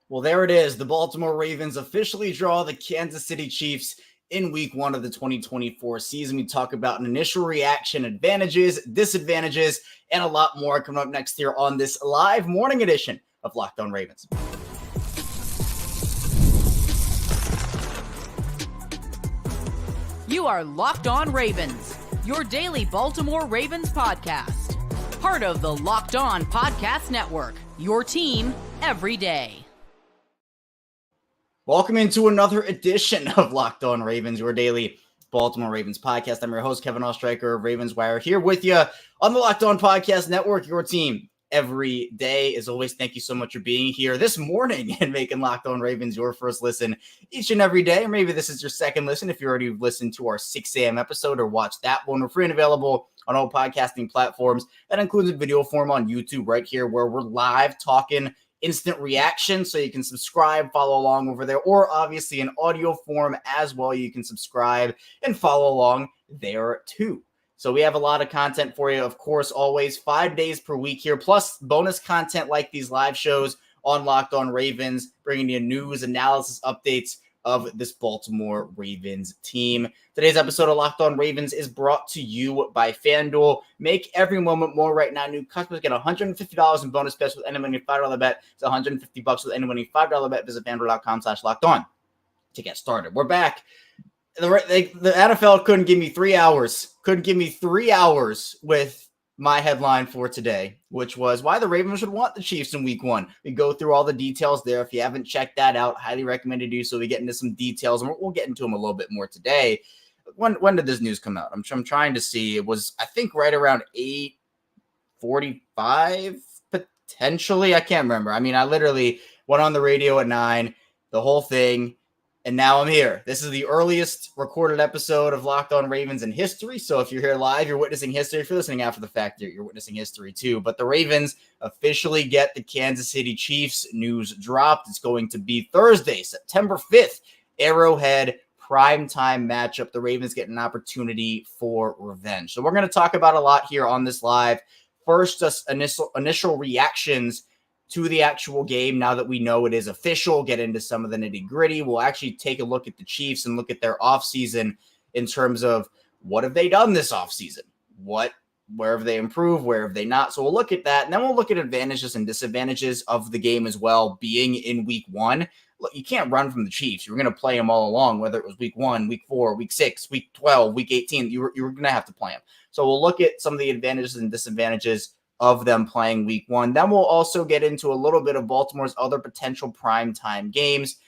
Well, there it is. The Baltimore Ravens officially draw the Kansas City Chiefs in week one of the 2024 season. We talk about an initial reaction, advantages, disadvantages, and a lot more coming up next here on this live morning edition of Locked On Ravens. You are Locked On Ravens, your daily Baltimore Ravens podcast. Part of the Locked On Podcast Network, your team every day. Welcome into another edition of Locked On Ravens, your daily Baltimore Ravens podcast. I'm your host, Kevin Ostreicher of Ravens Wire, here with you on the Locked On Podcast Network, your team every day. As always, thank you so much for being here this morning and making Locked On Ravens your first listen each and every day. Or maybe this is your second listen if you already listened to our 6 a.m. episode or watched that one. We're free and available on all podcasting platforms. That includes a video form on YouTube right here where we're live talking instant reaction, so you can subscribe, follow along over there, or obviously in audio form as well. You can subscribe and follow along there too. So we have a lot of content for you, of course, always 5 days per week here, plus bonus content like these live shows on Locked On Ravens, bringing you news, analysis, updates of this Baltimore Ravens team. Today's episode of Locked On Ravens is brought to you by FanDuel. Make every moment more right now. New customers get $150 in bonus bets with any winning $5 bet. It's $150 with any winning $5 bet. Visit FanDuel.com/lockedon to get started. We're back. The NFL couldn't give me 3 hours. Couldn't give me 3 hours with my headline for today, which was why the Ravens should want the Chiefs in week one. We go through all the details there. If you haven't checked that out, highly recommend you do so. We get into some details, and we'll get into them a little bit more today. When did this news come out? I'm trying to see. It was, I think, right around 8:45, potentially. I can't remember. I mean, I literally went on the radio at 9, the whole thing, and now I'm here. This is the earliest recorded episode of Locked On Ravens in history. So if you're here live, you're witnessing history. If you're listening after the fact, you're witnessing history too. But the Ravens officially get the Kansas City Chiefs. News dropped. It's going to be Thursday, September 5th, Arrowhead primetime matchup. The Ravens get an opportunity for revenge. So we're going to talk about a lot here on this live. First, just initial reactions to the actual game now that we know it is official, get into some of the nitty-gritty. We'll actually take a look at the Chiefs and look at their offseason in terms of what have they done this offseason? Where have they improved? Where have they not? So we'll look at that, and then we'll look at advantages and disadvantages of the game as well, being in week one. Look, you can't run from the Chiefs. You're going to play them all along, whether it was week 1, week 4, week 6, week 12, week 18. You were going to have to play them. So we'll look at some of the advantages and disadvantages of them playing week one. Then we'll also get into a little bit of Baltimore's other potential primetime games.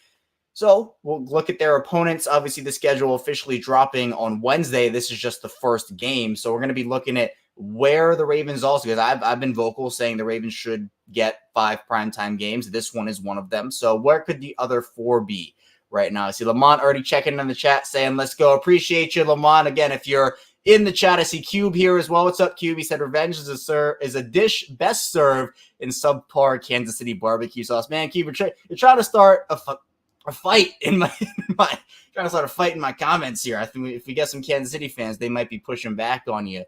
So we'll look at their opponents. Obviously, the schedule officially dropping on Wednesday. This is just the first game. So we're going to be looking at where the Ravens also, because I've been vocal saying the Ravens should get 5 primetime games. This one is one of them. So where could the other 4 be right now? I see Lamont already checking in the chat saying, let's go. Appreciate you, Lamont. Again, if you're in the chat, I see Cube here as well. What's up, Cube? He said revenge is a dish best served in subpar Kansas City barbecue sauce. Man, Cube, you're trying to start a fight in my trying to start a fight in my comments here. I think if we get some Kansas City fans, they might be pushing back on you.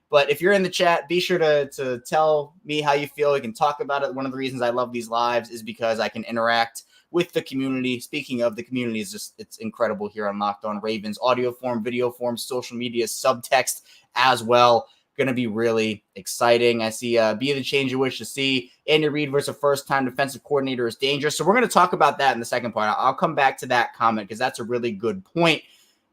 But if you're in the chat, be sure to tell me how you feel. We can talk about it. One of the reasons I love these lives is because I can interact with the community. Speaking of the community, it's incredible here on Locked On Ravens. Audio form, video form, social media, subtext as well. Going to be really exciting. I see be the change you wish to see. Andy Reid versus a first-time defensive coordinator is dangerous. So we're going to talk about that in the second part. I'll come back to that comment because that's a really good point.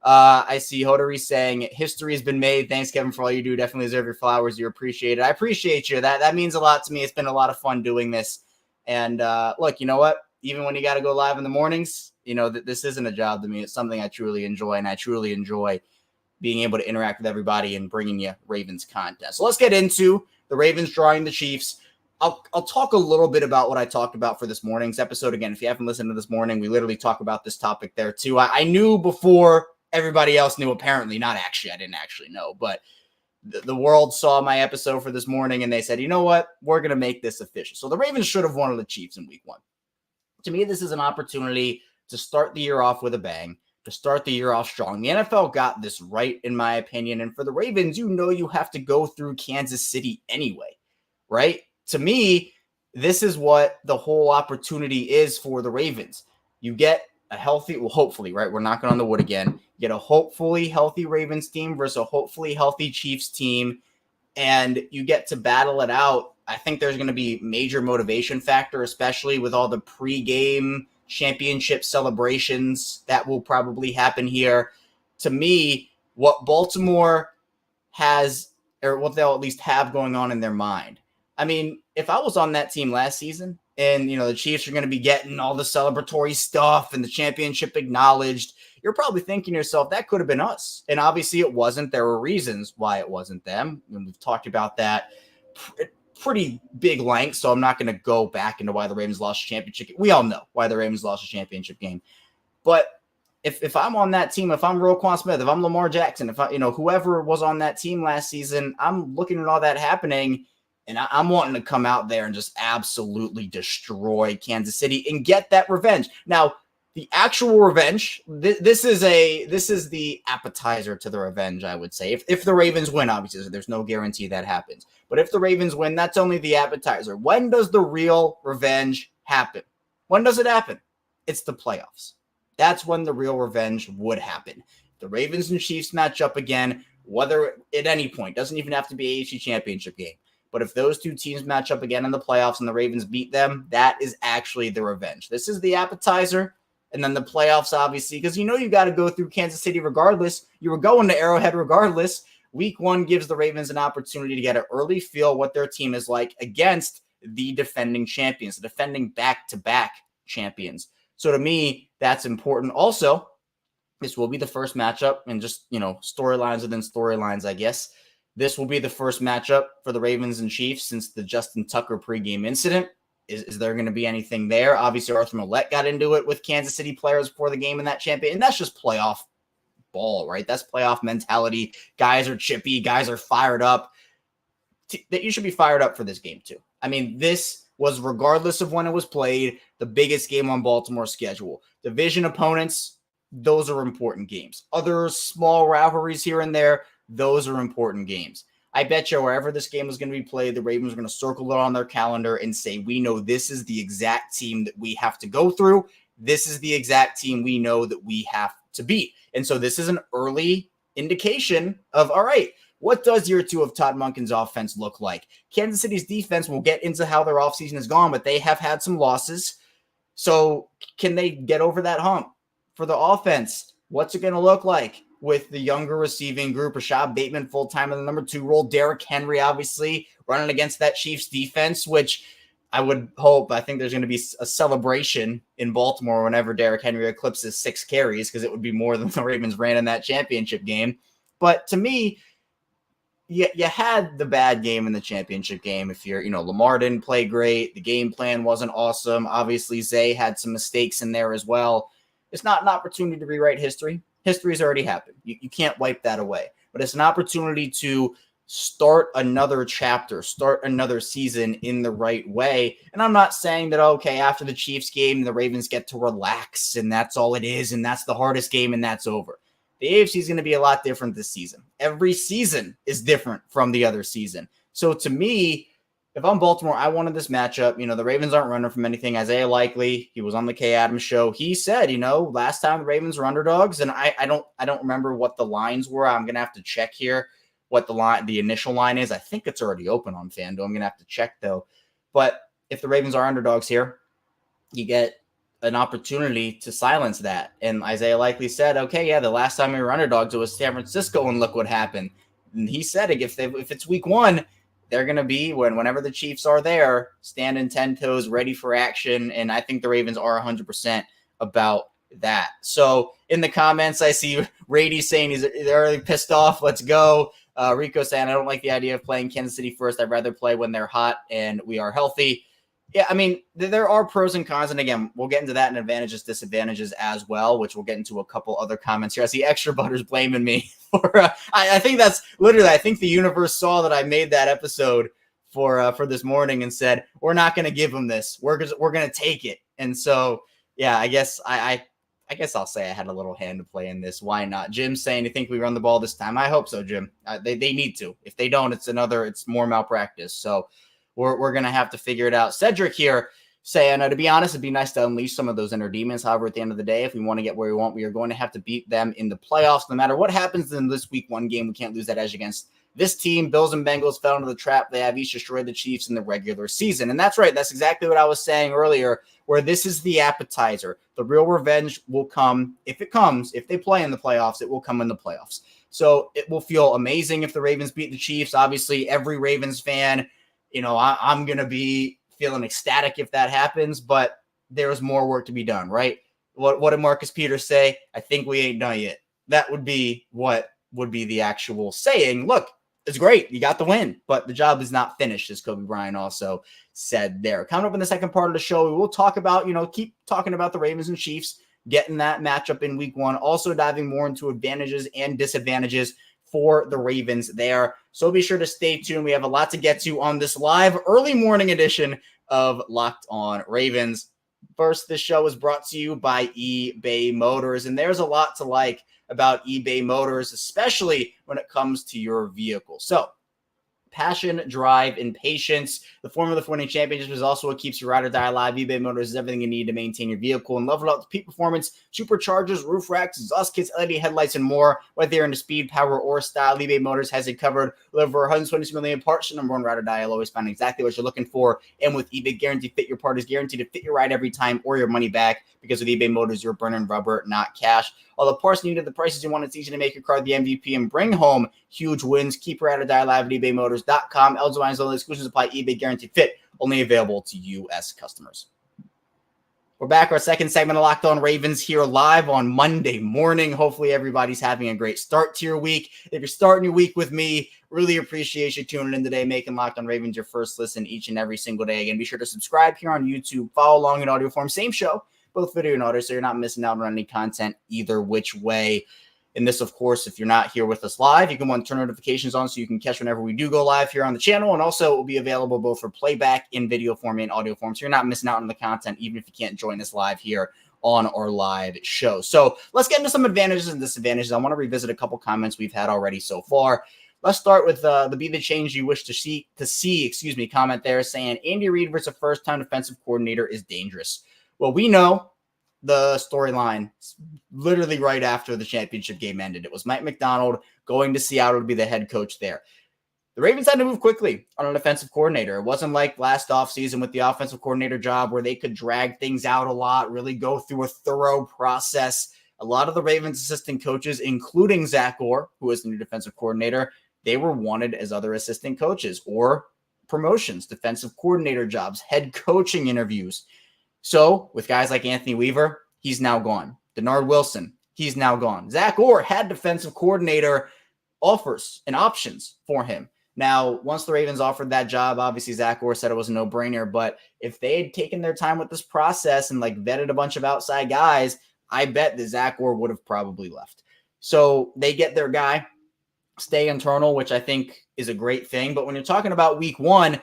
I see Hodori saying history has been made. Thanks, Kevin, for all you do. Definitely deserve your flowers. You're appreciated. I appreciate you. That means a lot to me. It's been a lot of fun doing this. And look, you know what? Even when you got to go live in the mornings, you know, this isn't a job to me. It's something I truly enjoy, and I truly enjoy being able to interact with everybody and bringing you Ravens content. So let's get into the Ravens drawing the Chiefs. I'll talk a little bit about what I talked about for this morning's episode. Again, if you haven't listened to this morning, we literally talk about this topic there too. I knew before everybody else knew, apparently. Not actually. I didn't actually know, but the world saw my episode for this morning and they said, you know what? We're going to make this official. So the Ravens should have won the Chiefs in week 1. To me, this is an opportunity to start the year off with a bang, to start the year off strong. The NFL got this right, in my opinion. And for the Ravens, you know you have to go through Kansas City anyway, right? To me, this is what the whole opportunity is for the Ravens. You get a healthy, well, hopefully, right? We're knocking on the wood again. You get a hopefully healthy Ravens team versus a hopefully healthy Chiefs team, and you get to battle it out. I think there's going to be major motivation factor, especially with all the pregame championship celebrations that will probably happen here. To me, what Baltimore has, or what they'll at least have going on in their mind. I mean, if I was on that team last season and, the Chiefs are going to be getting all the celebratory stuff and the championship acknowledged, you're probably thinking to yourself, that could have been us. And obviously it wasn't. There were reasons why it wasn't them. And we've talked about that pretty big length, so I'm not going to go back into why the Ravens lost a championship. We all know why the Ravens lost a championship game. But if I'm on that team, if I'm Roquan Smith, if I'm Lamar Jackson, if I, whoever was on that team last season, I'm looking at all that happening, and I'm wanting to come out there and just absolutely destroy Kansas City and get that revenge. Now, the actual revenge, this is the appetizer to the revenge, I would say. If the Ravens win, obviously, there's no guarantee that happens. But if the Ravens win, that's only the appetizer. When does the real revenge happen? When does it happen? It's the playoffs. That's when the real revenge would happen. The Ravens and Chiefs match up again, whether at any point, doesn't even have to be an AFC championship game. But if those two teams match up again in the playoffs and the Ravens beat them, that is actually the revenge. This is the appetizer, and then the playoffs, obviously, because you got to go through Kansas City regardless. You were going to Arrowhead regardless. Week 1 gives the Ravens an opportunity to get an early feel what their team is like against the defending champions, the defending back-to-back champions. So to me, that's important. Also, this will be the first matchup, and just, storylines within storylines, I guess. This will be the first matchup for the Ravens and Chiefs since the Justin Tucker pregame incident. Is there going to be anything there? Obviously, Arthur Millette got into it with Kansas City players before the game in that champion, and that's just playoff ball, right? That's playoff mentality. Guys are chippy. Guys are fired up. That you should be fired up for this game, too. I mean, this was, regardless of when it was played, the biggest game on Baltimore's schedule. Division opponents, those are important games. Other small rivalries here and there, those are important games. I bet you wherever this game was going to be played, the Ravens are going to circle it on their calendar and say, we know this is the exact team that we have to go through. This is the exact team we know that we have to beat. And so this is an early indication of, all right, what does year 2 of Todd Monken's offense look like? Kansas City's defense, will get into how their offseason is gone, but they have had some losses. So can they get over that hump? For the offense, what's it going to look like with the younger receiving group? Rashad Bateman full-time in the number 2 role. Derrick Henry, obviously, running against that Chiefs defense, which I think there's going to be a celebration in Baltimore whenever Derrick Henry eclipses 6 carries, because it would be more than the Ravens ran in that championship game. But to me, you had the bad game in the championship game. If Lamar didn't play great, the game plan wasn't awesome. Obviously, Zay had some mistakes in there as well. It's not an opportunity to rewrite history. History's already happened. You can't wipe that away. But it's an opportunity to start another chapter, start another season in the right way. And I'm not saying that, okay, after the Chiefs game, the Ravens get to relax and that's all it is, and that's the hardest game and that's over. The AFC is going to be a lot different this season. Every season is different from the other season. So to me, if I'm Baltimore, I wanted this matchup. The Ravens aren't running from anything. Isaiah Likely, he was on the Kay Adams show. He said, last time the Ravens were underdogs, and I don't remember what the lines were. I'm going to have to check here what the initial line is. I think it's already open on FanDuel. I'm going to have to check, though. But if the Ravens are underdogs here, you get an opportunity to silence that. And Isaiah Likely said, okay, yeah, the last time we were underdogs, it was San Francisco, and look what happened. And he said, if it's week 1, they're going to be, whenever the Chiefs are there, standing 10 toes, ready for action. And I think the Ravens are 100% about that. So in the comments, I see Rady saying they're really pissed off. Let's go. Rico saying, I don't like the idea of playing Kansas City first. I'd rather play when they're hot and we are healthy. Yeah, I mean, there are pros and cons. And again, we'll get into that and advantages, disadvantages as well, which we'll get into a couple other comments here. I see Extra Butters blaming me for, I think that's literally, I think the universe saw that I made that episode for this morning and said, we're not going to give them this. We're going to take it. And so, yeah, I guess I guess I'll say I had a little hand to play in this. Why not? Jim's saying, you think we run the ball this time? I hope so, Jim. They need to. If they don't, it's more malpractice. So we're going to have to figure it out. Cedric here saying, to be honest, it'd be nice to unleash some of those inner demons. However, at the end of the day, if we want to get where we want, we are going to have to beat them in the playoffs. No matter what happens in this week 1 game, we can't lose that edge against this team. Bills and Bengals fell into the trap they have each destroyed the Chiefs in the regular season. And that's right. That's exactly what I was saying earlier, where this is the appetizer. The real revenge will come. If it comes, if they play in the playoffs, it will come in the playoffs. So it will feel amazing if the Ravens beat the Chiefs. Obviously, every Ravens fan, I'm going to be feeling ecstatic if that happens, but there's more work to be done, right? What did Marcus Peters say? I think we ain't done yet. That would be what would be the actual saying. Look, it's great. You got the win, but the job is not finished, as Kobe Bryant also said there. Coming up in the second part of the show, we will talk about, keep talking about the Ravens and Chiefs, getting that matchup in week 1, also diving more into advantages and disadvantages for the Ravens there. So be sure to stay tuned. We have a lot to get to on this live early morning edition of Locked On Ravens. First, this show is brought to you by eBay Motors, and there's a lot to like about eBay Motors, especially when it comes to your vehicle. So passion, drive, and patience. The formula for winning championships is also what keeps your ride or die alive. eBay Motors is everything you need to maintain your vehicle and level it up to peak performance, superchargers, roof racks, exhaust kits, LED headlights, and more. Whether you're into speed, power, or style, eBay Motors has it covered. With over 120 million parts, the number one ride or die, you'll always find exactly what you're looking for. And with eBay Guaranteed Fit, your part is guaranteed to fit your ride every time or your money back, because with eBay Motors, you're burning rubber, not cash. All the parts needed, the prices you want, it's easy to make your car the MVP and bring home huge wins. Keep your ride or die alive at ebaymotors.com. Eligible items only, exclusions apply. eBay Guaranteed Fit, only available to U.S. customers. We're back. Our second segment of Locked On Ravens here live on Monday morning. Hopefully everybody's having a great start to your week. If you're starting your week with me, really appreciate you tuning in today, making Locked On Ravens your first listen each and every single day. Again, be sure to subscribe here on YouTube. Follow along in audio form. Same show, both video and audio, so you're not missing out on any content either which way. And this, of course, if you're not here with us live, you can want to turn notifications on so you can catch whenever we do go live here on the channel. And also it will be available both for playback in video form and audio form, so you're not missing out on the content, even if you can't join us live here on our live show. So let's get into some advantages and disadvantages. I want to revisit a couple comments we've had already so far. Let's start with the be the change you wish to see, comment there saying Andy Reid versus a first-time defensive coordinator is dangerous. Well, we know the storyline literally right after the championship game ended. It was Mike McDonald going to Seattle to be the head coach there. The Ravens had to move quickly on an offensive coordinator. It wasn't like last offseason with the offensive coordinator job where they could drag things out a lot, really go through a thorough process. A lot of the Ravens assistant coaches, including Zach Orr, who is the new defensive coordinator, they were wanted as other assistant coaches or promotions, defensive coordinator jobs, head coaching interviews. So with guys like Anthony Weaver, he's now gone. Denard Wilson, he's now gone. Zach Orr had defensive coordinator offers and options for him. Now, once the Ravens offered that job, obviously Zach Orr said it was a no-brainer. But if they had taken their time with this process and vetted a bunch of outside guys, I bet that Zach Orr would have probably left. So they get their guy, stay internal, which I think is a great thing. But when you're talking about week 1,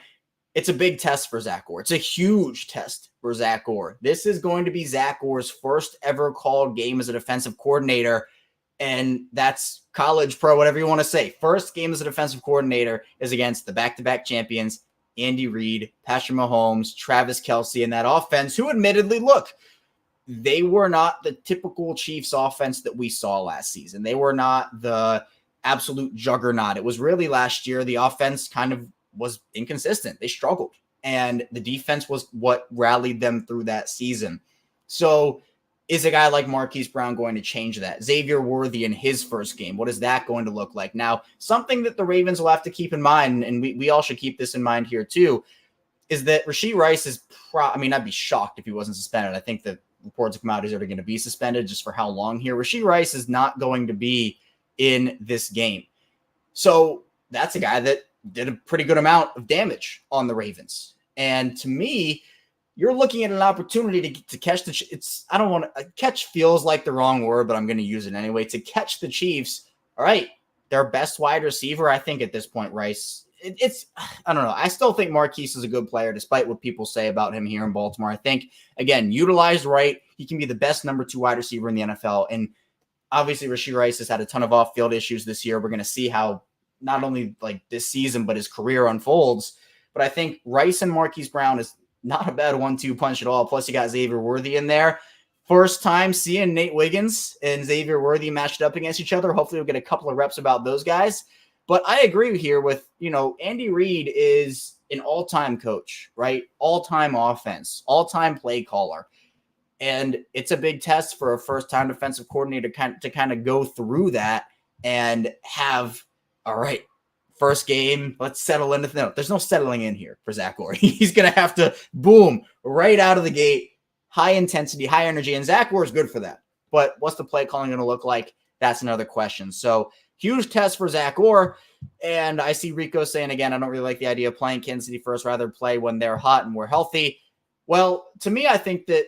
it's a big test for Zach Orr. It's a huge test for Zach Orr. This is going to be Zach Orr's first ever called game as a defensive coordinator, and that's college, pro, whatever you want to say. First game as a defensive coordinator is against the back-to-back champions, Andy Reid, Patrick Mahomes, Travis Kelce, and that offense, who admittedly, look, they were not the typical Chiefs offense that we saw last season. They were not the absolute juggernaut. It was really last year, the offense kind of was inconsistent. They struggled, and the defense was what rallied them through that season. So is a guy like Marquise Brown going to change that? Xavier Worthy in his first game, what is that going to look like? Now, something that the Ravens will have to keep in mind, and we all should keep this in mind here too, is that Rashee Rice is I'd be shocked if he wasn't suspended. I think the reports have come out he's already going to be suspended just for how long here. Rashee Rice is not going to be in this game. So that's a guy that did a pretty good amount of damage on the Ravens. And to me, you're looking at an opportunity to catch catch feels like the wrong word, but I'm going to use it anyway, to catch the Chiefs. All right, their best wide receiver, I think at this point, Rice, I don't know. I still think Marquise is a good player, despite what people say about him here in Baltimore. I think, again, utilized right, he can be the best number 2 wide receiver in the NFL. And obviously, Rashee Rice has had a ton of off-field issues this year. We're going to see how not only this season, but his career unfolds. but I think Rice and Marquise Brown is not a bad 1-2 punch at all. Plus, you got Xavier Worthy in there. First time seeing Nate Wiggins and Xavier Worthy matched up against each other. Hopefully, we'll get a couple of reps about those guys. But I agree here with, Andy Reid is an all-time coach, right? All-time offense, all-time play caller. And it's a big test for a first-time defensive coordinator to kind of go through that and have, all right, first game, let's settle into no. There's no settling in here for Zach Orr. He's going to have to, boom, right out of the gate, high intensity, high energy. And Zach Orr is good for that. But what's the play calling going to look like? That's another question. So huge test for Zach Orr. And I see Rico saying, again, I don't really like the idea of playing Kansas City first, rather play when they're hot and we're healthy. Well, to me, I think that,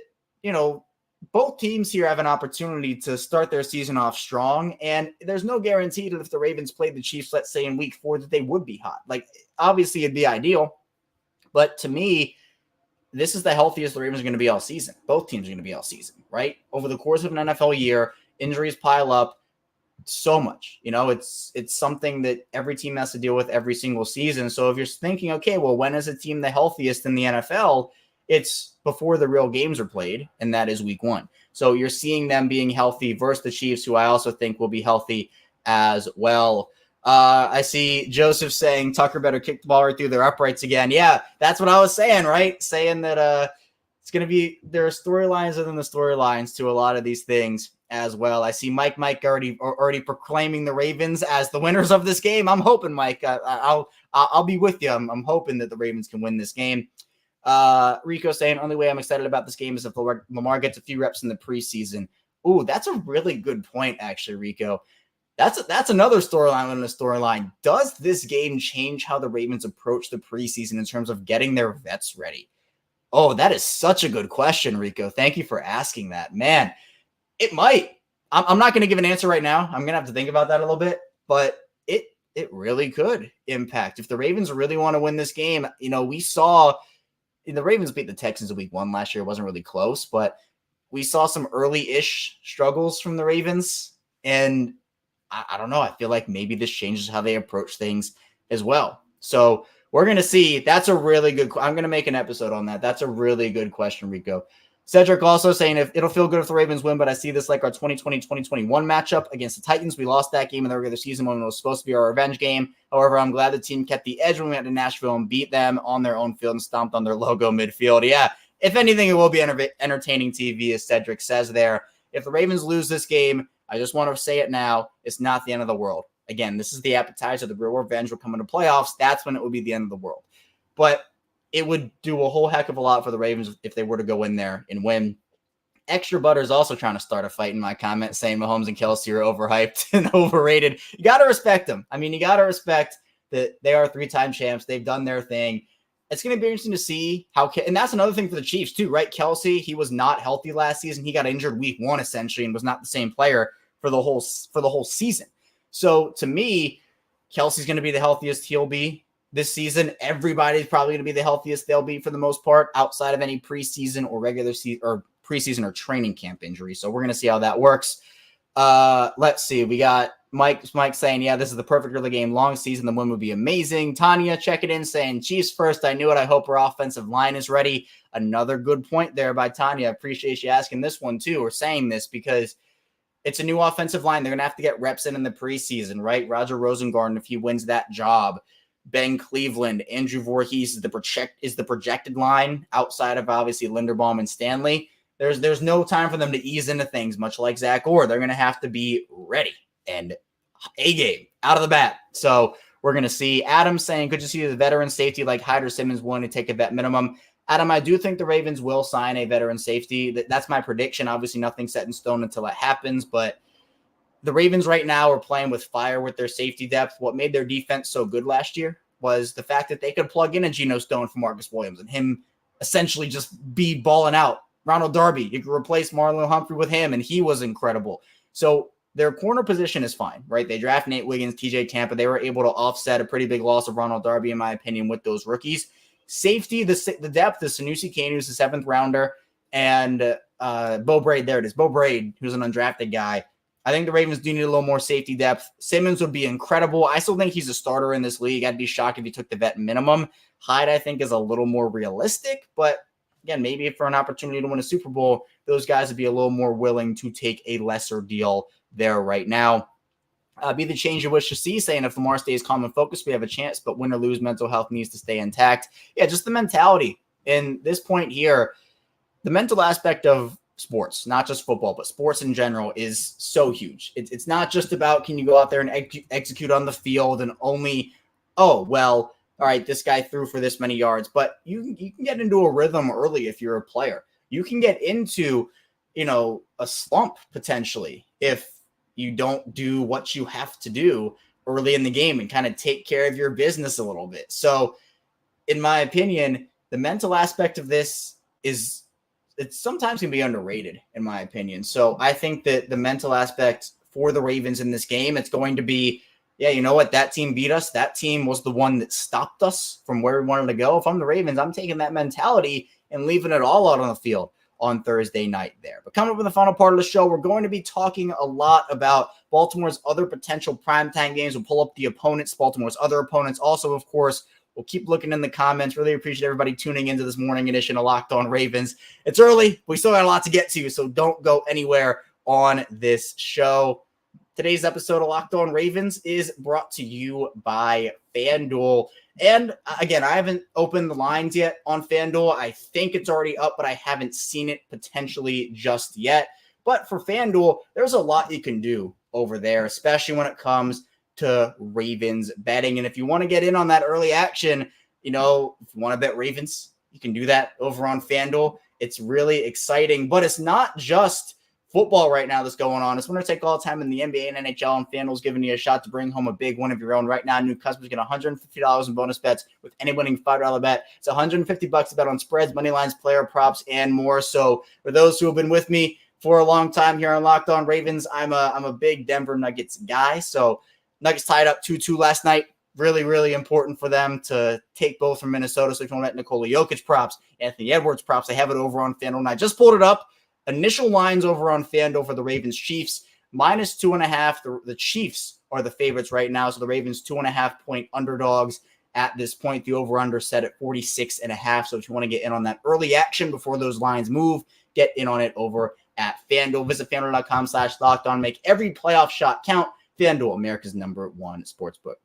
both teams here have an opportunity to start their season off strong. And there's no guarantee that if the Ravens played the Chiefs, let's say in week 4, that they would be hot. Like, obviously it'd be ideal. But to me, this is the healthiest the Ravens are going to be all season. Both teams are going to be all season, right? Over the course of an NFL year, injuries pile up so much. It's something that every team has to deal with every single season. So if you're thinking, okay, well, when is a team the healthiest in the NFL? It's before the real games are played, and that is week 1. So you're seeing them being healthy versus the Chiefs, who I also think will be healthy as well. I see Joseph saying Tucker better kick the ball right through their uprights again. Yeah, that's what I was saying, right? Saying that it's going to be, there are storylines within the storylines to a lot of these things as well. I see Mike already proclaiming the Ravens as the winners of this game. I'm hoping, Mike, I'll be with you. I'm hoping that the Ravens can win this game. Rico saying, only way I'm excited about this game is if Lamar gets a few reps in the preseason. Ooh, that's a really good point, actually, Rico. That's another storyline within the storyline. Does this game change how the Ravens approach the preseason in terms of getting their vets ready? Oh, that is such a good question, Rico. Thank you for asking that. Man, it might. I'm not going to give an answer right now. I'm going to have to think about that a little bit, but it really could impact. If the Ravens really want to win this game, we saw the Ravens beat the Texans in week 1 last year. It wasn't really close, but we saw some early-ish struggles from the Ravens. And I don't know. I feel like maybe this changes how they approach things as well. So we're going to see. That's a really good. I'm going to make an episode on that. That's a really good question, Rico. Cedric also saying if it'll feel good if the Ravens win, but I see this like our 2020-2021 matchup against the Titans. We lost that game in the regular season when it was supposed to be our revenge game. However, I'm glad the team kept the edge when we went to Nashville and beat them on their own field and stomped on their logo midfield. Yeah, if anything, it will be entertaining TV, as Cedric says there. If the Ravens lose this game, I just want to say it now, it's not the end of the world. Again, this is the appetizer. The real revenge will come into playoffs. That's when it would be the end of the world. But it would do a whole heck of a lot for the Ravens if they were to go in there and win. Extra Butter is also trying to start a fight in my comment, saying Mahomes and Kelsey are overhyped and overrated. You got to respect them. I mean, you got to respect that they are 3-time champs. They've done their thing. It's going to be interesting to see how, and that's another thing for the Chiefs too, right? Kelsey, he was not healthy last season. He got injured week 1 essentially and was not the same player for the whole season. So to me, Kelsey's going to be the healthiest he'll be this season. Everybody's probably going to be the healthiest they'll be for the most part, outside of any preseason or regular season or preseason or training camp injury. So we're going to see how that works. Let's see. We got Mike saying, yeah, this is the perfect early game. Long season. The win would be amazing. Tanya check it in saying, Chiefs first. I knew it. I hope our offensive line is ready. Another good point there by Tanya. I appreciate you asking this one too, or saying this, because it's a new offensive line. They're going to have to get reps in the preseason, right? Roger Rosengarten, if he wins that job, Ben Cleveland, Andrew Voorhees is the projected line outside of obviously Linderbaum and Stanley. There's no time for them to ease into things, much like Zach Orr. They're going to have to be ready and a game out of the bat. So we're going to see. Adam saying, good to see the veteran safety like Hyder Simmons willing to take a vet minimum. Adam, I do think the Ravens will sign a veteran safety. That's my prediction. Obviously, nothing's set in stone until it happens, but the Ravens right now are playing with fire with their safety depth. What made their defense so good last year was the fact that they could plug in a Geno Stone for Marcus Williams and him essentially just be balling out. Ronald Darby, you could replace Marlon Humphrey with him, and he was incredible. So their corner position is fine, right? They draft Nate Wiggins, TJ Tampa. They were able to offset a pretty big loss of Ronald Darby, in my opinion, with those rookies. Safety, the depth, the Sanusi Kane, who's the 7th rounder, and Bo Braid, there it is. Bo Braid, who's an undrafted guy. I think the Ravens do need a little more safety depth. Simmons would be incredible. I still think he's a starter in this league. I'd be shocked if he took the vet minimum. Hyde, I think, is a little more realistic, but again, maybe for an opportunity to win a Super Bowl, those guys would be a little more willing to take a lesser deal there right now. Be the change you wish to see, saying if Lamar stays calm and focused, we have a chance, but win or lose, mental health needs to stay intact. Yeah, just the mentality. In this point here, the mental aspect of sports, not just football, but sports in general, is so huge. It's not just about can you go out there and execute on the field and only, all right, this guy threw for this many yards, but you can get into a rhythm early if you're a player. You can get into, a slump potentially if you don't do what you have to do early in the game and kind of take care of your business a little bit. So in my opinion, the mental aspect of this it's sometimes can be underrated in my opinion. So I think that the mental aspect for the Ravens in this game, it's going to be, yeah, you know what? That team beat us. That team was the one that stopped us from where we wanted to go. If I'm the Ravens, I'm taking that mentality and leaving it all out on the field on Thursday night there. But coming up in the final part of the show, we're going to be talking a lot about Baltimore's other potential primetime games. We'll pull up the opponents, Baltimore's other opponents. Also, of course, we'll keep looking in the comments. Really appreciate everybody tuning into this morning edition of Locked On Ravens. It's early. We still got a lot to get to, so don't go anywhere on this show. Today's episode of Locked On Ravens is brought to you by FanDuel. And again, I haven't opened the lines yet on FanDuel. I think it's already up, but I haven't seen it potentially just yet. But for FanDuel, there's a lot you can do over there, especially when it comes to Ravens betting. And if you want to get in on that early action, if you want to bet Ravens, you can do that over on FanDuel. It's really exciting, but it's not just football right now that's going on. It's winner take all time in the NBA and NHL, and FanDuel's giving you a shot to bring home a big one of your own. Right now, new customers get $150 in bonus bets with any winning $5 bet. It's $150 to bet on spreads, money lines, player props, and more. So for those who have been with me for a long time here on Locked On Ravens, I'm a big Denver Nuggets guy. So Nuggets tied up 2-2 last night. Really, really important for them to take both from Minnesota. So if you want to bet Nikola Jokic props, Anthony Edwards props, they have it over on FanDuel. And I just pulled it up. Initial lines over on FanDuel for the Ravens Chiefs, -2.5. The Chiefs are the favorites right now. So the Ravens 2.5-point underdogs at this point. The over-under set at 46.5. So if you want to get in on that early action before those lines move, get in on it over at FanDuel. Visit FanDuel.com/lockedon. Make every playoff shot count. FanDuel, America's #1 sportsbook.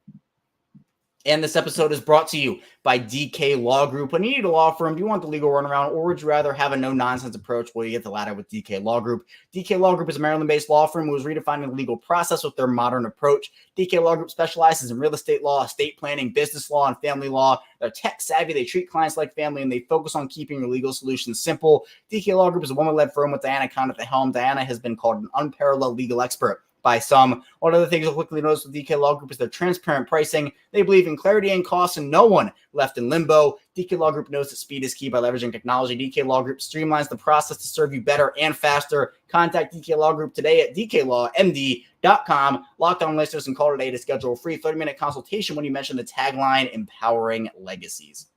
And this episode is brought to you by DK Law Group. When you need a law firm, do you want the legal runaround, or would you rather have a no-nonsense approach? Well, you get the latter with DK Law Group. DK Law Group is a Maryland-based law firm who is redefining the legal process with their modern approach. DK Law Group specializes in real estate law, estate planning, business law, and family law. They're tech-savvy. They treat clients like family, and they focus on keeping your legal solutions simple. DK Law Group is a woman-led firm with Diana Kahn at the helm. Diana has been called an unparalleled legal expert by some. One of the things you'll quickly notice with DK Law Group is their transparent pricing. They believe in clarity and cost and no one left in limbo. DK Law Group knows that speed is key by leveraging technology. DK Law Group streamlines the process to serve you better and faster. Contact DK Law Group today at dklawmd.com. Locked On listeners and call today to schedule a free 30-minute consultation when you mention the tagline, Empowering Legacies.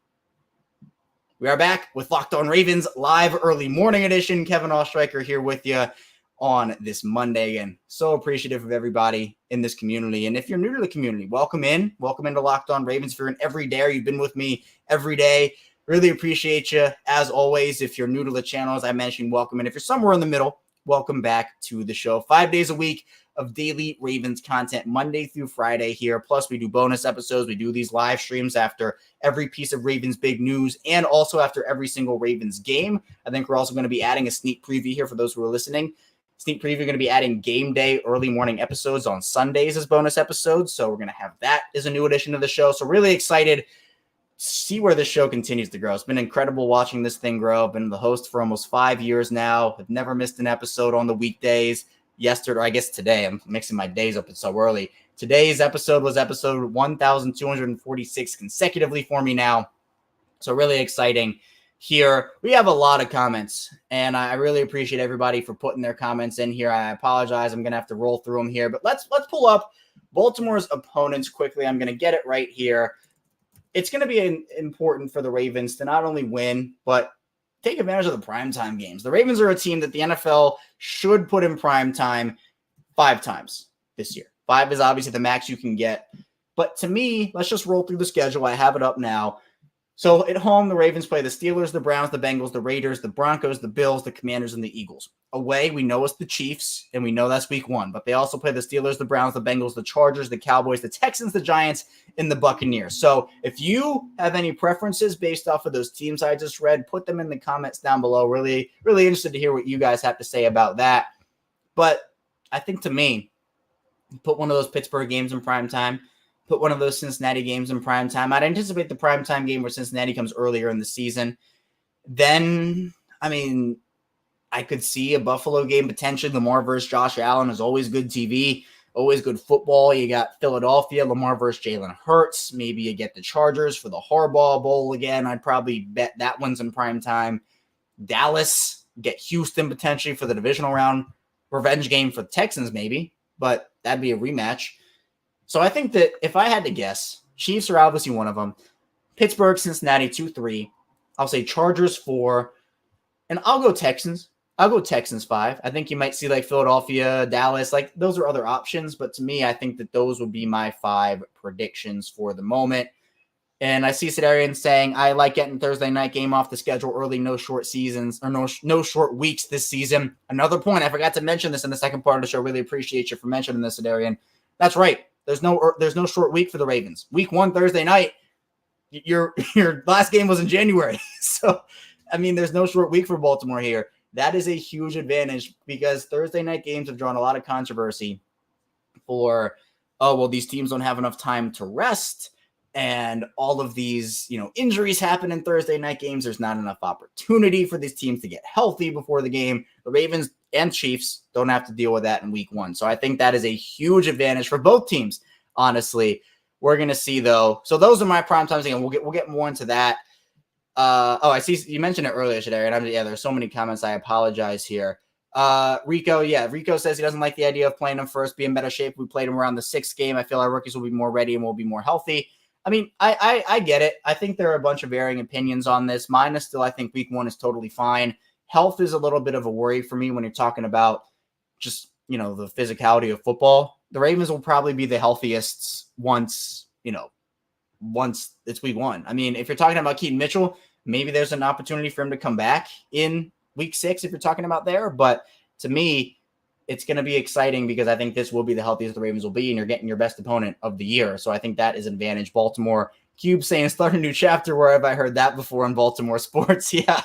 We are back with Locked On Ravens live early morning edition. Kevin Ostreicher here with you on this Monday, and so appreciative of everybody in this community. And if you're new to the community, welcome into Locked On Ravens. If you're an everydayer, you've been with me every day, really appreciate you as always. If you're new to the channel, as I mentioned, welcome. And if you're somewhere in the middle, welcome back to the show. 5 days a week of daily Ravens content, Monday through Friday here. Plus we do bonus episodes. We do these live streams after every piece of Ravens big news and also after every single Ravens game. I think we're also going to be adding a sneak preview here for those who are listening. Sneak preview, going to be adding game day early morning episodes on Sundays as bonus episodes. So we're going to have that as a new addition to the show. So really excited to see where this show continues to grow. It's been incredible watching this thing grow. I've been the host for almost 5 years now. I've never missed an episode on the weekdays. Yesterday, or I guess today, I'm mixing my days up. It's so early. Today's episode was episode 1,246 consecutively for me now. So really exciting. Here, we have a lot of comments, and I really appreciate everybody for putting their comments in here. I apologize. I'm going to have to roll through them here, but let's pull up Baltimore's opponents quickly. I'm going to get it right here. It's going to be important for the Ravens to not only win, but take advantage of the primetime games. The Ravens are a team that the NFL should put in primetime. 5 times this year. 5 is obviously the max you can get. But to me, let's just roll through the schedule. I have it up now. So at home, the Ravens play the Steelers, the Browns, the Bengals, the Raiders, the Broncos, the Bills, the Commanders, and the Eagles. Away, we know it's the Chiefs, and we know that's week 1. But they also play the Steelers, the Browns, the Bengals, the Chargers, the Cowboys, the Texans, the Giants, and the Buccaneers. So if you have any preferences based off of those teams I just read, put them in the comments down below. Really, really interested to hear what you guys have to say about that. But I think to me, put one of those Pittsburgh games in prime time. Put one of those Cincinnati games in prime time. I'd anticipate the prime time game where Cincinnati comes earlier in the season. Then, I mean, I could see a Buffalo game potentially. Lamar versus Josh Allen is always good TV, always good football. You got Philadelphia, Lamar versus Jalen Hurts. Maybe you get the Chargers for the Harbaugh Bowl again. I'd probably bet that one's in prime time. Dallas, get Houston potentially for the divisional round. Revenge game for the Texans maybe, but that'd be a rematch. So I think that if I had to guess, Chiefs are obviously one of them. Pittsburgh, Cincinnati, 2-3. I'll say Chargers 4. And I'll go Texans. I'll go Texans 5. I think you might see like Philadelphia, Dallas. Like those are other options. But to me, I think that those would be my 5 predictions for the moment. And I see Sidarian saying, I like getting Thursday night game off the schedule early, no short seasons or no short weeks this season. Another point, I forgot to mention this in the second part of the show. Really appreciate you for mentioning this, Sidarian. That's right. There's no short week for the Ravens. Week 1, Thursday night, your last game was in January. So, I mean, there's no short week for Baltimore here. That is a huge advantage because Thursday night games have drawn a lot of controversy for, these teams don't have enough time to rest. And all of these, injuries happen in Thursday night games. There's not enough opportunity for these teams to get healthy before the game. The Ravens and Chiefs don't have to deal with that in week 1. So I think that is a huge advantage for both teams, honestly. We're going to see, though. So those are my prime times. Again, we'll get more into that. I see you mentioned it earlier today. And there's so many comments. I apologize here. Rico says he doesn't like the idea of playing them first, be in better shape. We played them around the 6th game. I feel our rookies will be more ready and will be more healthy. I mean, I get it. I think there are a bunch of varying opinions on this. Mine is still, I think week 1 is totally fine. Health is a little bit of a worry for me when you're talking about just, the physicality of football. The Ravens will probably be the healthiest once it's week 1. I mean, if you're talking about Keaton Mitchell, maybe there's an opportunity for him to come back in week 6 if you're talking about there. But to me, it's going to be exciting because I think this will be the healthiest the Ravens will be, and you're getting your best opponent of the year. So I think that is an advantage. Baltimore, Cube saying start a new chapter. Where have I heard that before in Baltimore sports? Yeah.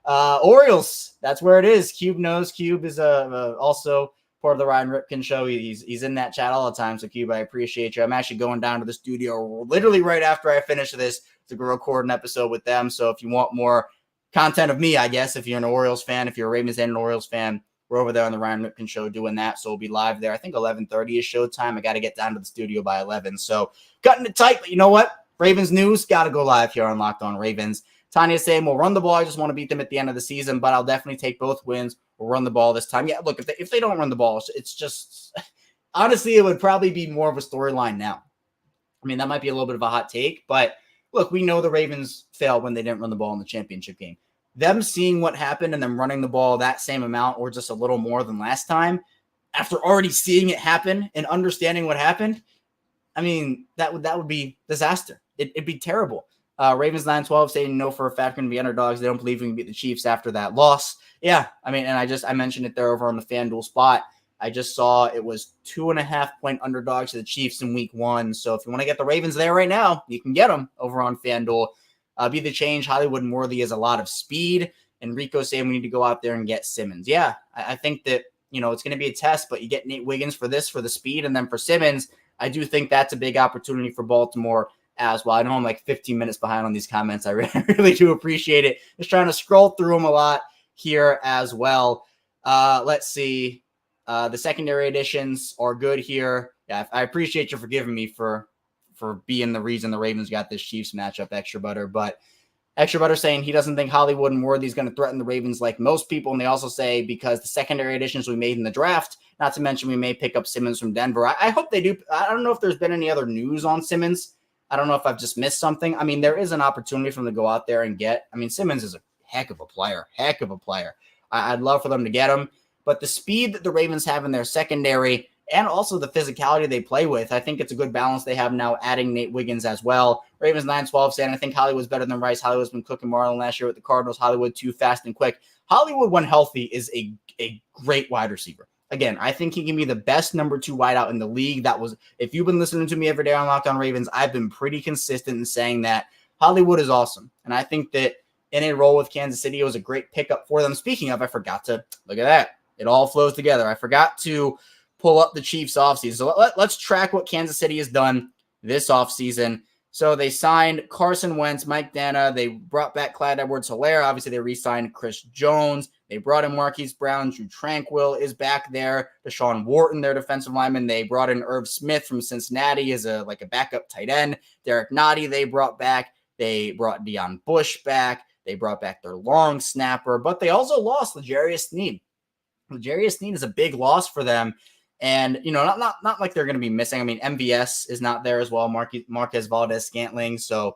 Orioles, that's where it is. Cube knows. Cube is also part of the Ryan Ripken show. He's in that chat all the time. So Cube, I appreciate you. I'm actually going down to the studio literally right after I finish this to go record an episode with them. So if you want more content of me, I guess, if you're an Orioles fan, if you're a Ravens and an Orioles fan, we're over there on the Ryan Ripken show doing that. So we'll be live there. I think 11:30 is showtime. I got to get down to the studio by 11. So cutting it tight. But you know what? Ravens news, got to go live here on Locked On Ravens. Tanya's saying, we'll run the ball. I just want to beat them at the end of the season, but I'll definitely take both wins. We'll run the ball this time. Yeah, look, if they don't run the ball, it's just – honestly, it would probably be more of a storyline now. I mean, that might be a little bit of a hot take, but look, we know the Ravens failed when they didn't run the ball in the championship game. Them seeing what happened and them running the ball that same amount or just a little more than last time, after already seeing it happen and understanding what happened, I mean, that would be disaster. It'd be terrible. Ravens 9-12 saying no for a fact going to be underdogs. They don't believe we can beat the Chiefs after that loss. Yeah, I mean, and I mentioned it there over on the FanDuel spot. I just saw it was 2.5-point underdogs to the Chiefs in week 1. So if you want to get the Ravens there right now, you can get them over on FanDuel. Be the change. Hollywood and Worthy has a lot of speed. And Rico saying we need to go out there and get Simmons. Yeah, I think that, it's going to be a test, but you get Nate Wiggins for the speed. And then for Simmons, I do think that's a big opportunity for Baltimore as well. I know I'm like 15 minutes behind on these comments. I really do appreciate it. Just trying to scroll through them a lot here as well. Let's see. The secondary additions are good here. Yeah, I appreciate you forgiving me for being the reason the Ravens got this Chiefs matchup, Extra Butter. But Extra Butter saying he doesn't think Hollywood and Worthy is going to threaten the Ravens like most people. And they also say because the secondary additions we made in the draft, not to mention we may pick up Simmons from Denver. I hope they do. I don't know if there's been any other news on Simmons. I don't know if I've just missed something. I mean, there is an opportunity for them to go out there and get. I mean, Simmons is a heck of a player. I'd love for them to get him. But the speed that the Ravens have in their secondary and also the physicality they play with. I think it's a good balance they have now, adding Nate Wiggins as well. Ravens 9-12 saying, I think Hollywood's better than Rice. Hollywood's been cooking Marlon last year with the Cardinals. Hollywood too fast and quick. Hollywood, when healthy, is a great wide receiver. Again, I think he can be the best number 2 wideout in the league. If you've been listening to me every day on Locked On Ravens, I've been pretty consistent in saying that Hollywood is awesome. And I think that in a role with Kansas City, it was a great pickup for them. Speaking of, I forgot to look at that. It all flows together. I forgot to pull up the Chiefs offseason. So let's track what Kansas City has done this offseason. So they signed Carson Wentz, Mike Dana. They brought back Clyde Edwards-Helaire. Obviously, they re-signed Chris Jones. They brought in Marquise Brown. Drew Tranquill is back there. Deshaun Wharton, their defensive lineman. They brought in Irv Smith from Cincinnati as a backup tight end. Derek Nottie they brought back. They brought Deion Bush back. They brought back their long snapper. But they also lost L'Jarius Sneed. L'Jarius Sneed is a big loss for them. And, not like they're going to be missing. I mean, MVS is not there as well, Marquez Valdez-Scantling. So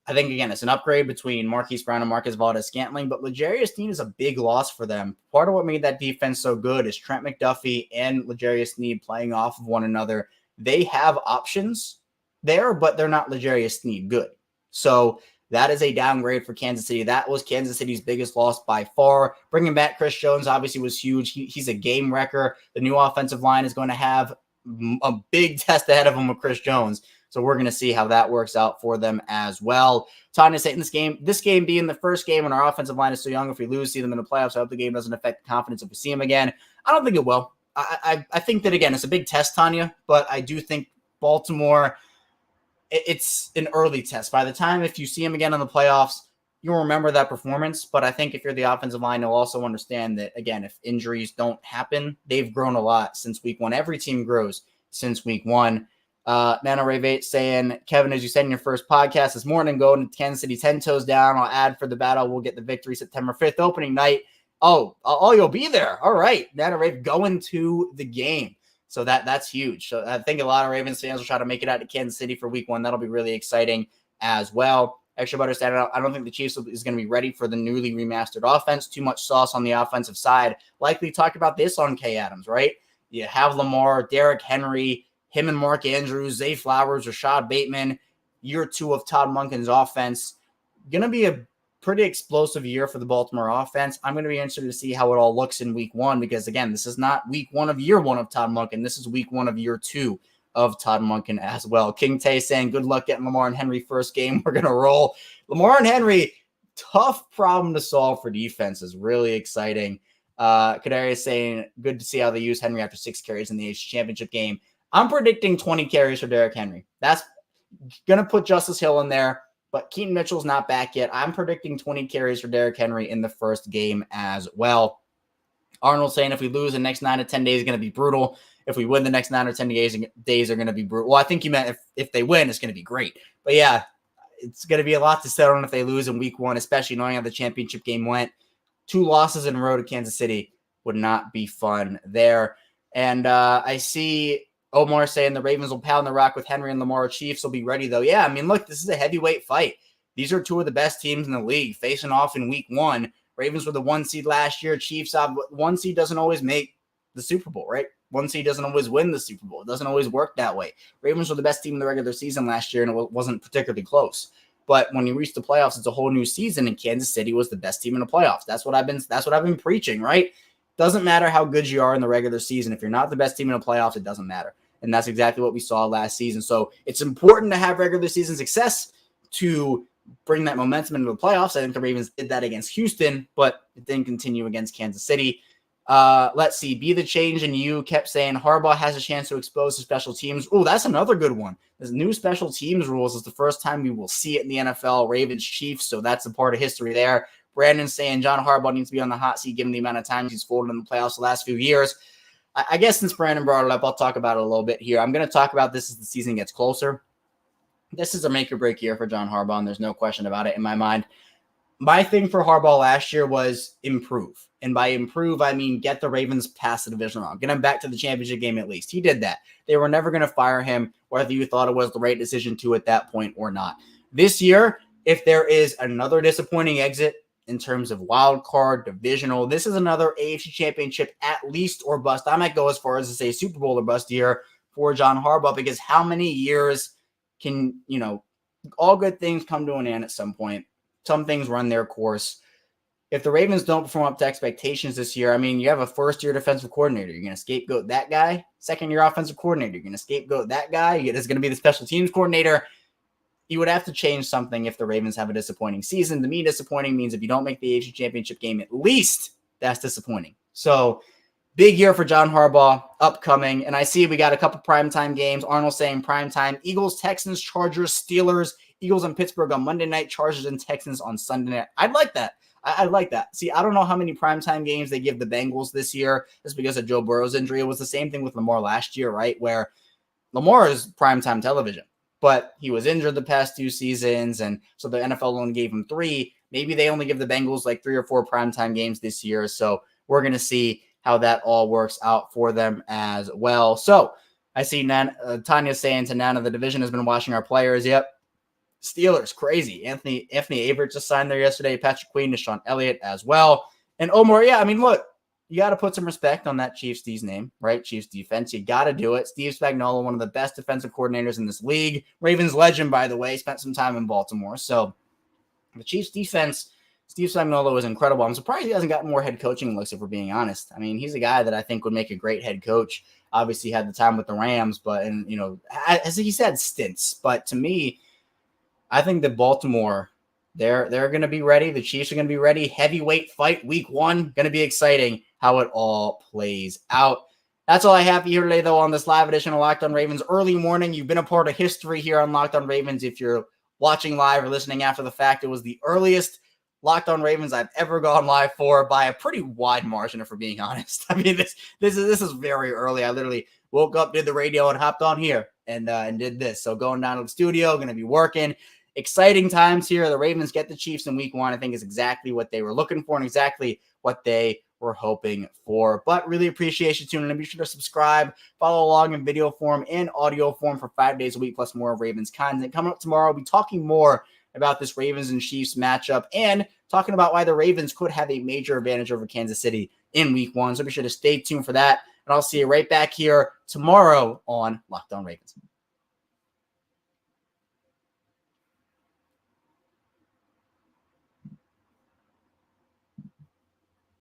I think, again, it's an upgrade between Marquise Brown and Marquez Valdez-Scantling. But L'Jarius Sneed is a big loss for them. Part of what made that defense so good is Trent McDuffie and L'Jarius Sneed playing off of one another. They have options there, but they're not L'Jarius Sneed good. So that is a downgrade for Kansas City. That was Kansas City's biggest loss by far. Bringing back Chris Jones obviously was huge. He's a game wrecker. The new offensive line is going to have a big test ahead of him with Chris Jones. So we're going to see how that works out for them as well. Tanya saying this game being the first game when our offensive line is so young, if we lose, see them in the playoffs, I hope the game doesn't affect the confidence if we see them again. I don't think it will. I think that, again, it's a big test, Tanya, but I do think Baltimore, it's an early test. By the time, if you see him again in the playoffs, you'll remember that performance. But I think if you're the offensive line, you'll also understand that, again, if injuries don't happen, they've grown a lot since week 1. Every team grows since week 1. Nano Ray saying, Kevin, as you said in your first podcast this morning, going to Kansas City 10 toes down. I'll add for the battle. We'll get the victory September 5th opening night. Oh, you'll be there. All right. Nano Ray going to the game. So that's huge. So I think a lot of Ravens fans will try to make it out to Kansas City for week 1. That'll be really exciting as well. Extra butter said, I don't think the Chiefs is going to be ready for the newly remastered offense. Too much sauce on the offensive side. Like we talked about this on K Adams, right? You have Lamar, Derrick Henry, him and Mark Andrews, Zay Flowers, Rashad Bateman, year 2 of Todd Monken's offense. Going to be a pretty explosive year for the Baltimore offense. I'm going to be interested to see how it all looks in week 1 because, again, this is not week 1 of year 1 of Todd Monken. This is week 1 of year 2 of Todd Monken as well. King Tay saying, good luck getting Lamar and Henry first game. We're going to roll. Lamar and Henry, tough problem to solve for defense is really exciting. Kadarius saying, good to see how they use Henry after 6 carries in the AFC Championship game. I'm predicting 20 carries for Derrick Henry. That's going to put Justice Hill in there. But Keaton Mitchell's not back yet. I'm predicting 20 carries for Derrick Henry in the first game as well. Arnold saying if we lose the next 9 to 10 days, it's going to be brutal. If we win the next 9 or 10 days are going to be brutal. Well, I think you meant if they win, it's going to be great. But yeah, it's going to be a lot to settle on if they lose in week 1, especially knowing how the championship game went. 2 losses in a row to Kansas City would not be fun there. And I see Omar saying the Ravens will pound the rock with Henry and Lamar. Chiefs will be ready, though. Yeah, I mean, look, this is a heavyweight fight. These are 2 of the best teams in the league facing off in week 1. Ravens were the 1 seed last year. Chiefs, 1 seed doesn't always make the Super Bowl, right? 1 seed doesn't always win the Super Bowl. It doesn't always work that way. Ravens were the best team in the regular season last year, and it wasn't particularly close. But when you reach the playoffs, it's a whole new season, and Kansas City was the best team in the playoffs. That's what I've been preaching, right? Doesn't matter how good you are in the regular season. If you're not the best team in the playoffs, it doesn't matter. And that's exactly what we saw last season. So it's important to have regular season success to bring that momentum into the playoffs. I think the Ravens did that against Houston, but it didn't continue against Kansas City. Let's see. Be the change in you kept saying Harbaugh has a chance to expose the special teams. Oh, that's another good one. This new special teams rules is the first time we will see it in the NFL. Ravens Chiefs. So that's a part of history there. Brandon saying John Harbaugh needs to be on the hot seat given the amount of times he's folded in the playoffs the last few years. I guess since Brandon brought it up, I'll talk about it a little bit here. I'm going to talk about this as the season gets closer. This is a make or break year for John Harbaugh, and there's no question about it in my mind. My thing for Harbaugh last year was improve. And by improve, I mean get the Ravens past the division round. Get them back to the championship game at least. He did that. They were never going to fire him, whether you thought it was the right decision to at that point or not. This year, if there is another disappointing exit in terms of wild card, divisional. This is another AFC championship at least or bust. I might go as far as to say Super Bowl or bust year for John Harbaugh, because how many years can, all good things come to an end at some point. Some things run their course. If the Ravens don't perform up to expectations this year, I mean, you have a first-year defensive coordinator. You're going to scapegoat that guy. Second-year offensive coordinator. You're going to scapegoat that guy. There's going to be the special teams coordinator. You would have to change something if the Ravens have a disappointing season. To me, disappointing means if you don't make the AFC Championship game, at least that's disappointing. So, big year for John Harbaugh upcoming. And I see we got a couple primetime games. Arnold saying primetime. Eagles, Texans, Chargers, Steelers. Eagles in Pittsburgh on Monday night. Chargers and Texans on Sunday night. I'd like that. I like that. See, I don't know how many primetime games they give the Bengals this year just because of Joe Burrow's injury. It was the same thing with Lamar last year, right? Where Lamar is primetime television, but he was injured the past 2 seasons, and so the NFL only gave him 3. Maybe they only give the Bengals like 3 or 4 primetime games this year. So we're going to see how that all works out for them as well. So I see Tanya saying to Nana, the division has been watching our players. Yep. Steelers, crazy. Anthony Averett just signed there yesterday. Patrick Queen, Deshaun Elliott as well. And Omar, yeah, I mean, look, you got to put some respect on that Chiefs D's name, right? Chiefs defense. You got to do it. Steve Spagnuolo, one of the best defensive coordinators in this league. Ravens legend, by the way, spent some time in Baltimore. So the Chiefs defense, Steve Spagnuolo is incredible. I'm surprised he hasn't gotten more head coaching looks, if we're being honest. I mean, he's a guy that I think would make a great head coach. Obviously, had the time with the Rams, but, and as he said, stints. But to me, I think that Baltimore, they're going to be ready. The Chiefs are going to be ready. Heavyweight fight week 1. Going to be exciting how it all plays out. That's all I have for you today, though, on this live edition of Locked On Ravens. Early morning. You've been a part of history here on Locked On Ravens. If you're watching live or listening after the fact, it was the earliest Locked On Ravens I've ever gone live for by a pretty wide margin, if we're being honest. I mean, this is very early. I literally woke up, did the radio, and hopped on here and did this. So going down to the studio, going to be working. Exciting times here. The Ravens get the Chiefs in week 1. I think is exactly what they were looking for and exactly what they were hoping for. But really appreciate you tuning in. Be sure to subscribe, follow along in video form and audio form for 5 days a week, plus more Ravens content. Coming up tomorrow, we'll be talking more about this Ravens and Chiefs matchup and talking about why the Ravens could have a major advantage over Kansas City in week 1. So be sure to stay tuned for that. And I'll see you right back here tomorrow on Locked On Ravens.